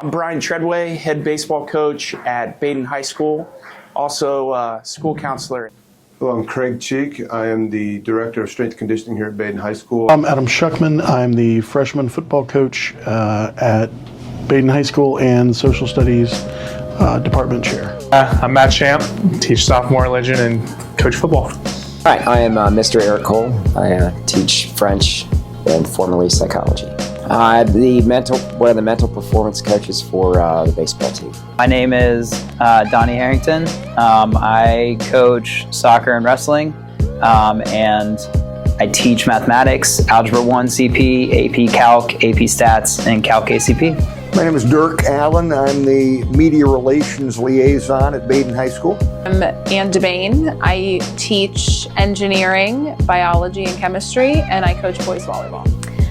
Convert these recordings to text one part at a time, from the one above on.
I'm Brian Treadway, head baseball coach at Baden High School, also school counselor. Hello, I'm Craig Cheek. I am the Director of Strength and Conditioning here at Baden High School. I'm Adam Schuckman. I'm the freshman football coach at Baden High School and Social Studies Department Chair. I'm Matt Champ, teach sophomore religion and coach football. Hi, I am Mr. Eric Cole. I teach French and formerly psychology. I'm one of the mental performance coaches for the baseball team. My name is Donnie Harrington. I coach soccer and wrestling, and I teach mathematics, Algebra 1 CP, AP Calc, AP Stats, and Calc ACP. My name is Dirk Allen. I'm the Media Relations Liaison at Baden High School. I'm Ann DeBain. I teach engineering, biology, and chemistry, and I coach boys volleyball.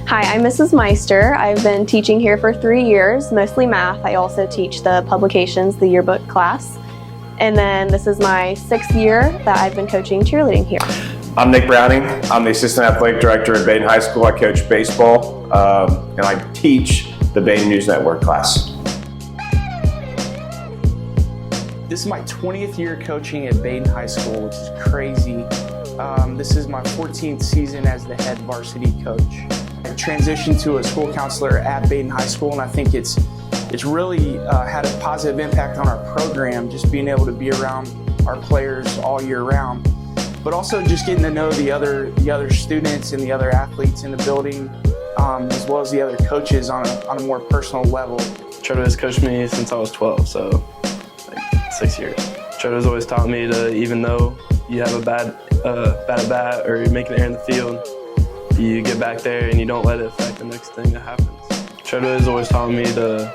Hi, I'm Mrs. Meister. I've been teaching here for 3 years, mostly math. I also teach the publications, the yearbook class. And then this is my 6th year that I've been coaching cheerleading here. I'm Nick Browning. I'm the Assistant Athletic Director at Baden High School. I coach baseball, and I teach the Baden News Network class. This is my 20th year coaching at Baden High School, which is crazy. This is my 14th season as the head varsity coach. I transitioned to a school counselor at Baden High School, and I think it's really had a positive impact on our program, just being able to be around our players all year round, but also just getting to know the other students and the other athletes in the building, as well as the other coaches on a more personal level. Treadway has coached me since I was 12, so like 6 years. Treadway's always taught me to, even though you have a bad at bat or you're making an error in the field, you get back there and you don't let it affect the next thing that happens. Treadway has always taught me to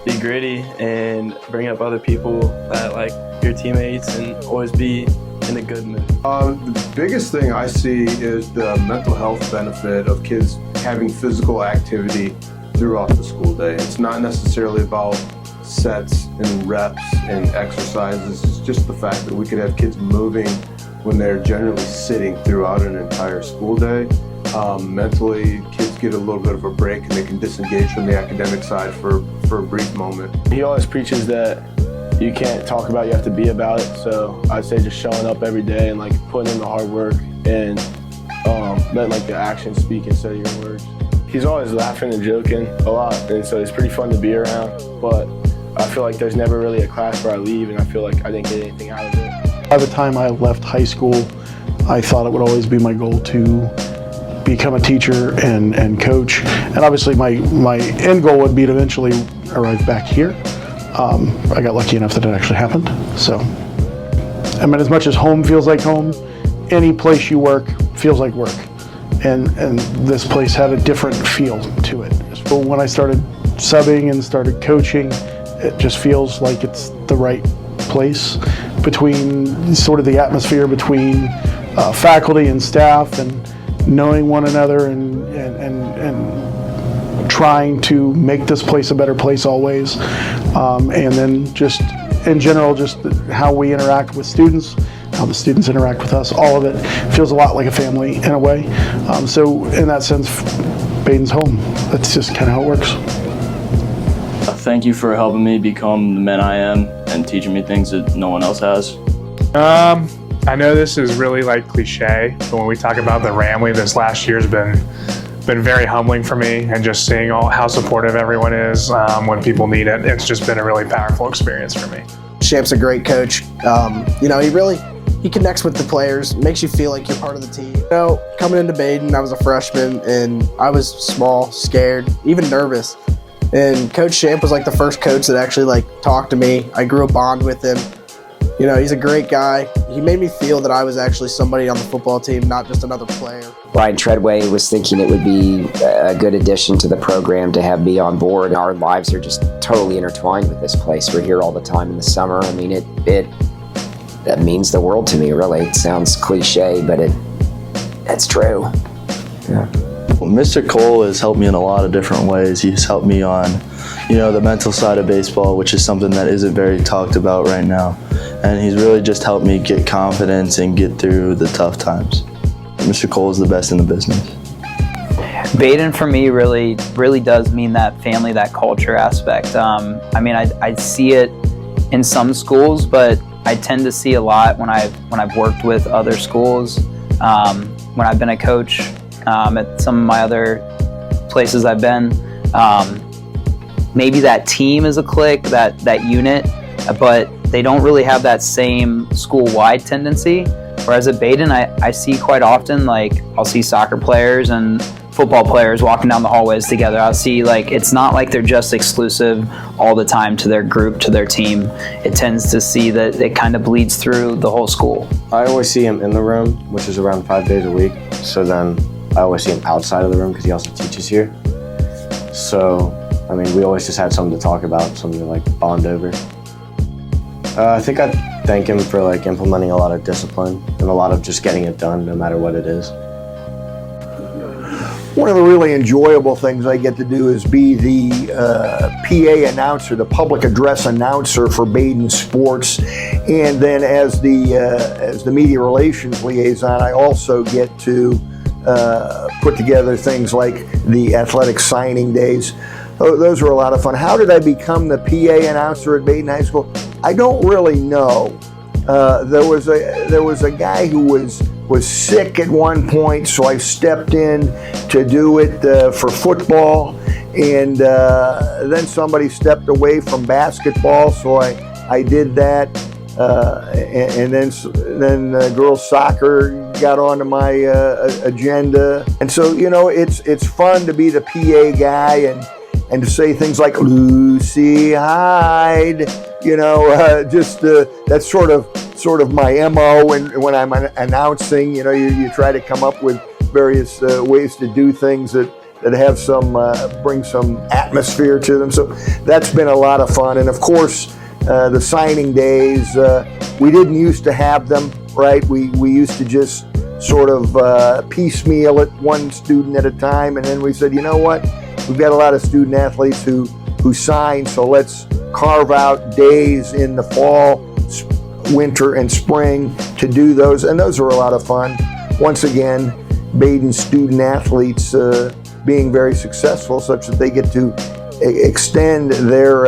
be gritty and bring up other people that like your teammates and always be in a good mood. The biggest thing I see is the mental health benefit of kids having physical activity throughout the school day. It's not necessarily about sets and reps and exercises. It's just the fact that we could have kids moving when they're generally sitting throughout an entire school day. Mentally, kids get a little bit of a break and they can disengage from the academic side for a brief moment. He always preaches that you can't talk about it, you have to be about it. So I'd say just showing up every day and like putting in the hard work and letting like the actions speak instead of your words. He's always laughing and joking a lot, and so it's pretty fun to be around, but I feel like there's never really a class where I leave and I feel like I didn't get anything out of it. By the time I left high school, I thought it would always be my goal to become a teacher and coach. And obviously my end goal would be to eventually arrive back here. I got lucky enough that it actually happened. So, I mean, as much as home feels like home, any place you work feels like work. And this place had a different feel to it. So when I started subbing and started coaching, it just feels like it's the right place between sort of the atmosphere between faculty and staff and knowing one another and trying to make this place a better place always. And then just in general, just how we interact with students, how the students interact with us, all of it feels a lot like a family in a way. So in that sense, Baden's home. That's just kind of how it works. Thank you for helping me become the man I am and teaching me things that no one else has. I know this is really like cliche, but when we talk about the Ramley, this last year's been very humbling for me, and just seeing how supportive everyone is when people need it. It's just been a really powerful experience for me. Champ's a great coach. He connects with the players, makes you feel like you're part of the team. Coming into Baden, I was a freshman and I was small, scared, even nervous. And Coach Champ was like the first coach that actually like talked to me. I grew a bond with him. He's a great guy. He made me feel that I was actually somebody on the football team, not just another player. Brian Treadway was thinking it would be a good addition to the program to have me on board. Our lives are just totally intertwined with this place. We're here all the time in the summer. I mean, that means the world to me, really. It sounds cliche, but it's true. Yeah. Well, Mr. Cole has helped me in a lot of different ways. He's helped me on, the mental side of baseball, which is something that isn't very talked about right now. And he's really just helped me get confidence and get through the tough times. Mr. Cole is the best in the business. Baden for me really does mean that family, that culture aspect. I mean, I see it in some schools, but I tend to see a lot when I've worked with other schools, when I've been a coach at some of my other places I've been. Maybe that team is a clique, that unit, but they don't really have that same school-wide tendency. Whereas at Baden, I see quite often, like, I'll see soccer players and football players walking down the hallways together. I'll see, like, it's not like they're just exclusive all the time to their group, to their team. It tends to see that it kind of bleeds through the whole school. I always see him in the room, which is around 5 days a week. So then I always see him outside of the room because he also teaches here. So, I mean, we always just had something to talk about, something to like bond over. I think I'd thank him for like implementing a lot of discipline and a lot of just getting it done no matter what it is. One of the really enjoyable things I get to do is be the PA announcer, the public address announcer for Baden sports. And then as the media relations liaison, I also get to put together things like the athletic signing days. Those were a lot of fun. How did I become the PA announcer at Baden High School? I don't really know. There was a guy who was sick at one point, so I stepped in to do it for football, and then somebody stepped away from basketball, so I did that, and then girls soccer got onto my agenda, and so it's fun to be the PA guy and to say things like Lucy Hyde, that's sort of my MO when I'm announcing. You try to come up with various ways to do things that have some bring some atmosphere to them. So that's been a lot of fun. And of course, the signing days, we didn't used to have them, right? We used to just sort of piecemeal it, one student at a time, and then we said, you know what? We've got a lot of student athletes who sign, so let's carve out days in the fall, winter, and spring to do those, and those are a lot of fun. Once again, Baden student athletes being very successful such that they get to extend their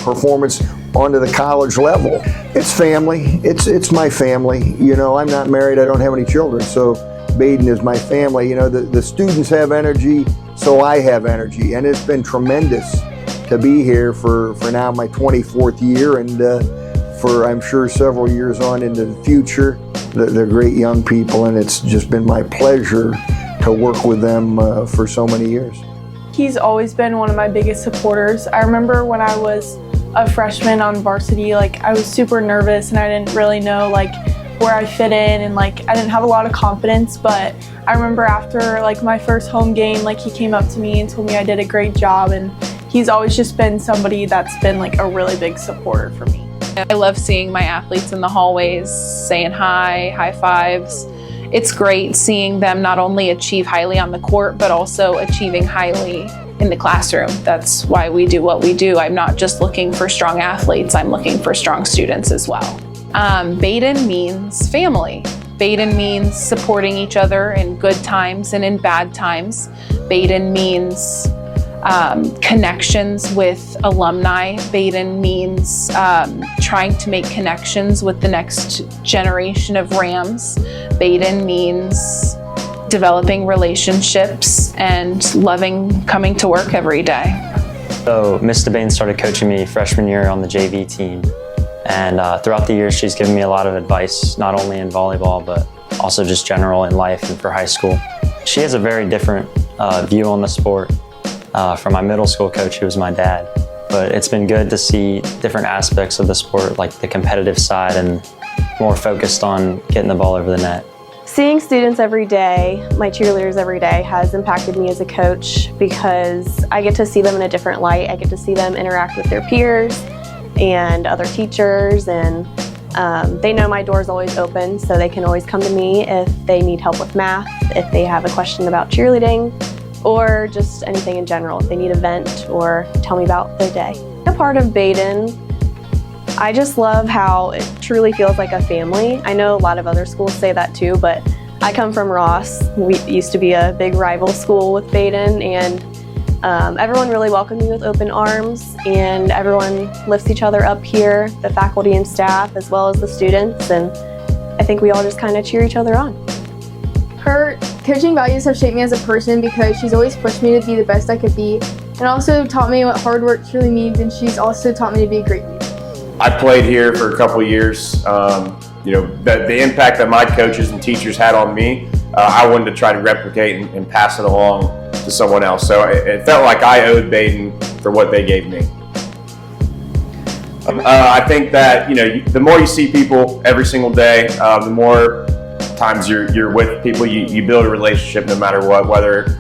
performance onto the college level. It's family. It's my family. I'm not married. I don't have any children, so Baden is my family. The students have energy, so I have energy, and it's been tremendous to be here for now my 24th year, and for I'm sure several years on into the future. They're great young people, and it's just been my pleasure to work with them for so many years. He's always been one of my biggest supporters. I remember when I was a freshman on varsity, I was super nervous and I didn't really know where I fit in, and I didn't have a lot of confidence, but I remember after my first home game, he came up to me and told me I did a great job, and he's always just been somebody that's been a really big supporter for me. I love seeing my athletes in the hallways, saying hi, high fives. It's great seeing them not only achieve highly on the court, but also achieving highly in the classroom. That's why we do what we do. I'm not just looking for strong athletes, I'm looking for strong students as well. Baden means family. Baden means supporting each other in good times and in bad times. Baden means connections with alumni. Baden means trying to make connections with the next generation of Rams. Baden means developing relationships and loving coming to work every day. So Mr. Bain started coaching me freshman year on the JV team. And throughout the years, she's given me a lot of advice, not only in volleyball, but also just general in life and for high school. She has a very different view on the sport from my middle school coach, who was my dad. But it's been good to see different aspects of the sport, like the competitive side and more focused on getting the ball over the net. Seeing students every day, my cheerleaders every day, has impacted me as a coach because I get to see them in a different light. I get to see them interact with their peers and other teachers, and they know my door's always open, so they can always come to me if they need help with math, if they have a question about cheerleading, or just anything in general, if they need a vent or tell me about their day. A part of Baden, I just love how it truly feels like a family. I know a lot of other schools say that too, but I come from Ross. We used to be a big rival school with Baden, and everyone really welcomed me with open arms, and everyone lifts each other up here, the faculty and staff as well as the students, and I think we all just kind of cheer each other on. Her coaching values have shaped me as a person because she's always pushed me to be the best I could be, and also taught me what hard work truly means, and she's also taught me to be a great leader. I played here for a couple of years. The impact that my coaches and teachers had on me, I wanted to try to replicate and pass it along to someone else. So it felt like I owed Baden for what they gave me. I think that the more you see people every single day, the more times you're with people, you build a relationship no matter what, whether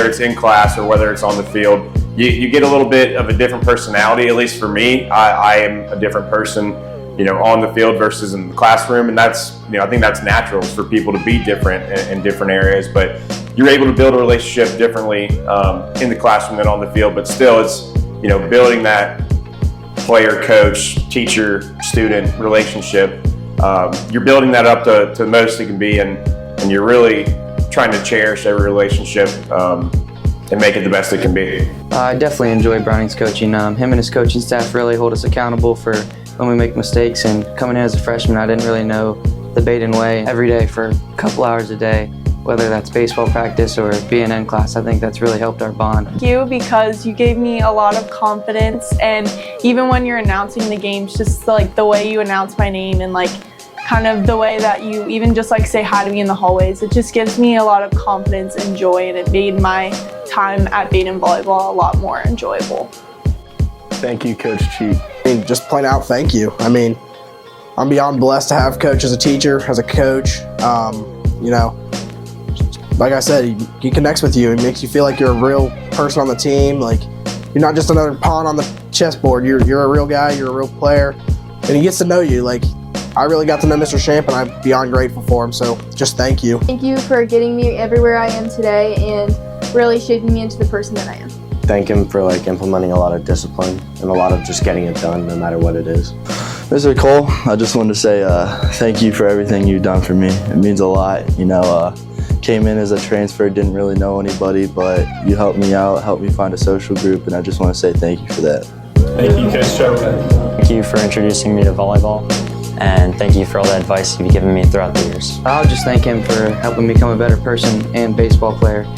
it's in class or whether it's on the field. You get a little bit of a different personality. At least for me, I am a different person, on the field versus in the classroom, and that's I think that's natural for people to be different in different areas. But you're able to build a relationship differently in the classroom than on the field. But still, it's building that player, coach, teacher, student relationship. You're building that up to the most it can be, and you're really trying to cherish every relationship and make it the best it can be. I definitely enjoy Browning's coaching. Him and his coaching staff really hold us accountable for when we make mistakes, and coming in as a freshman, I didn't really know the Baden way every day for a couple hours a day, whether that's baseball practice or being in class. I think that's really helped our bond. Thank you, because you gave me a lot of confidence, and even when you're announcing the games, just like the way you announce my name and like kind of the way that you even just like say hi to me in the hallways, it just gives me a lot of confidence and joy, and it made my time at Baden volleyball a lot more enjoyable. Thank you, Coach Cheek. Just plain out thank you. I'm beyond blessed to have Coach as a teacher, as a coach. Like I said, he connects with you and makes you feel like you're a real person on the team. Like you're not just another pawn on the chessboard. You're a real guy. You're a real player, and he gets to know you. Like I really got to know Mr. Champ, and I'm beyond grateful for him. So just thank you. Thank you for getting me everywhere I am today and really shaping me into the person that I am. Thank him for implementing a lot of discipline and a lot of just getting it done no matter what it is. Mr. Cole, I just wanted to say thank you for everything you've done for me. It means a lot. Came in as a transfer, didn't really know anybody, but you helped me out, helped me find a social group, and I just want to say thank you for that. Thank you, Coach Joe. Thank you for introducing me to volleyball, and thank you for all the advice you've given me throughout the years. I'll just thank him for helping me become a better person and baseball player.